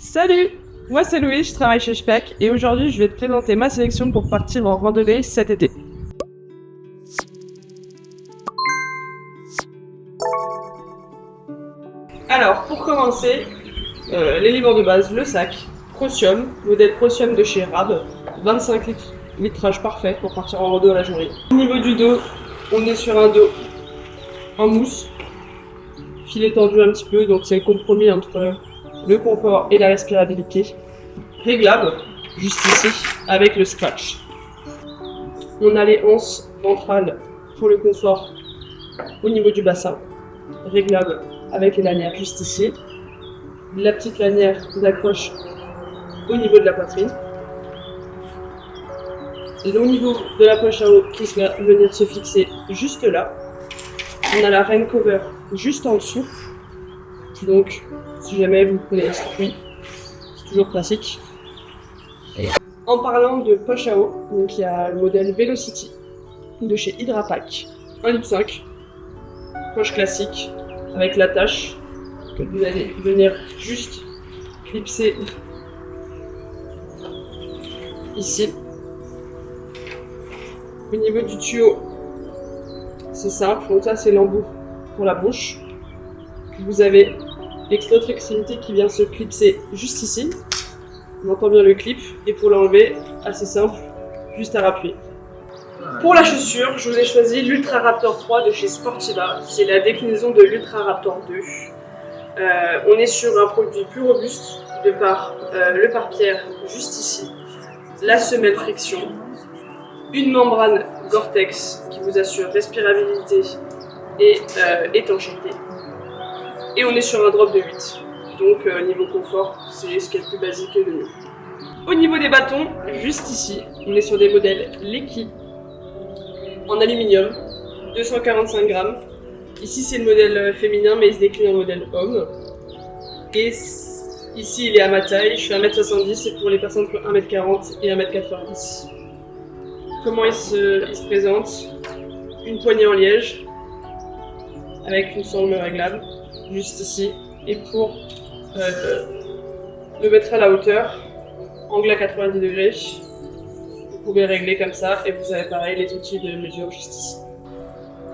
Salut! Moi c'est Louis, je travaille chez Speck et aujourd'hui je vais te présenter ma sélection pour partir en randonnée cet été. Alors pour commencer, l'élément de base, le sac, Procium, modèle Procium de chez Rab, 25 litres, litrage parfait pour partir en rando à la journée. Au niveau du dos, on est sur un dos en mousse, filet tendu un petit peu, donc c'est le compromis entre le confort et la respirabilité. Réglable, juste ici, avec le scratch. On a les anses ventrales pour le confort au niveau du bassin, réglable avec les lanières juste ici. La petite lanière d'accroche au niveau de la poitrine. Et au niveau de la poche à eau qui va venir se fixer juste là. On a la rain cover juste en dessous. Donc, si jamais vous prenez un circuit, c'est toujours classique. En parlant de poche à eau, donc il y a le modèle Velocity de chez Hydrapack, 1,5 litre, poche classique avec l'attache que vous allez venir juste clipser ici. Au niveau du tuyau, c'est simple, donc ça c'est l'embout pour la bouche. Vous avez l'autre extrémité qui vient se clipser juste ici. On entend bien le clip, et pour l'enlever, assez simple, juste à rappuyer. Pour la chaussure, je vous ai choisi l'Ultra Raptor 3 de chez Sportiva. C'est la déclinaison de l'Ultra Raptor 2. On est sur un produit plus robuste, de par le pare-pierre juste ici, la semelle friction, une membrane Gore-Tex qui vous assure respirabilité et étanchéité. Et on est sur un drop de 8. Donc niveau confort, c'est ce qui est le plus basique et le mieux. Au niveau des bâtons, juste ici, on est sur des modèles Leki en aluminium, 245 grammes. Ici c'est le modèle féminin mais il se décline en modèle homme. Et ici il est à ma taille, je fais 1m70, c'est pour les personnes entre 1m40 et 1m90. Comment il se présente? Une poignée en liège, avec une sangle réglable, juste ici. Et pour le mettre à la hauteur, angle à 90 degrés, vous pouvez régler comme ça et vous avez pareil les outils de mesure juste ici.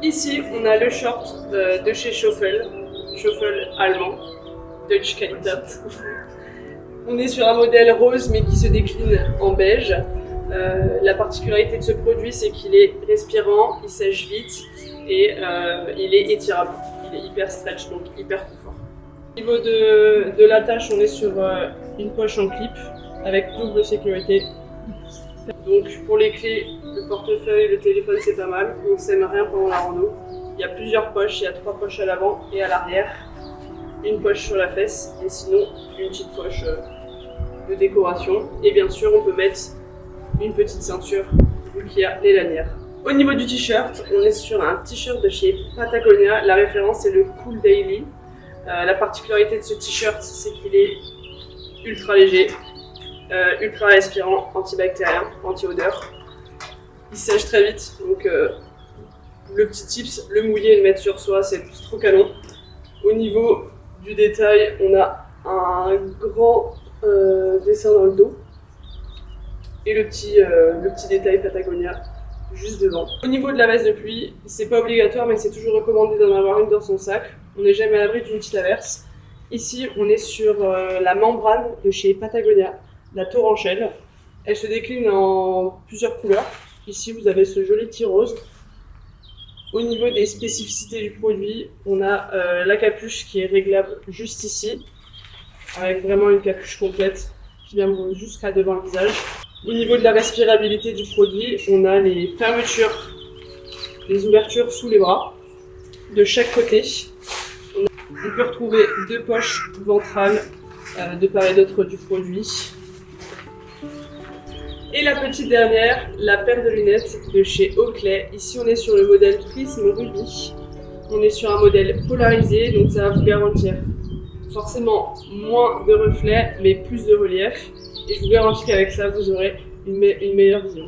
Ici, on a le short de chez Schoeffel allemand, Deutsche Qualität. On est sur un modèle rose mais qui se décline en beige. La particularité de ce produit, c'est qu'il est respirant, il sèche vite et il est étirable. Il est hyper stretch, donc hyper confort. Au niveau de l'attache, on est sur une poche en clip avec double sécurité. Donc pour les clés, le portefeuille, le téléphone, c'est pas mal. On ne sème rien pendant la rando. Il y a plusieurs poches, il y a 3 poches à l'avant et à l'arrière. Une poche sur la fesse et sinon une petite poche de décoration. Et bien sûr, on peut mettre une petite ceinture vu qu'il y a les lanières. Au niveau du t-shirt, on est sur un t-shirt de chez Patagonia. La référence c'est le Cool Daily. La particularité de ce t-shirt, c'est qu'il est ultra léger, ultra respirant, antibactérien, anti-odeur. Il sèche très vite, donc le petit tips, le mouiller et le mettre sur soi, c'est trop canon. Au niveau du détail, on a un grand dessin dans le dos et le petit détail Patagonia juste devant. Au niveau de la veste de pluie, c'est pas obligatoire mais c'est toujours recommandé d'en avoir une dans son sac. On n'est jamais à l'abri d'une petite averse. Ici, on est sur la membrane de chez Patagonia, la Torrentielle. Elle se décline en plusieurs couleurs. Ici, vous avez ce joli petit rose. Au niveau des spécificités du produit, on a la capuche qui est réglable juste ici, avec vraiment une capuche complète qui vient jusqu'à devant le visage. Au niveau de la respirabilité du produit, on a les fermetures, les ouvertures sous les bras, de chaque côté. On peut retrouver 2 poches ventrales de part et d'autre du produit. Et la petite dernière, la paire de lunettes de chez Oakley. Ici, on est sur le modèle Prism Ruby. On est sur un modèle polarisé, donc ça va vous garantir forcément moins de reflets, mais plus de relief. Et je vous garantis qu'avec ça, vous aurez une meilleure vision.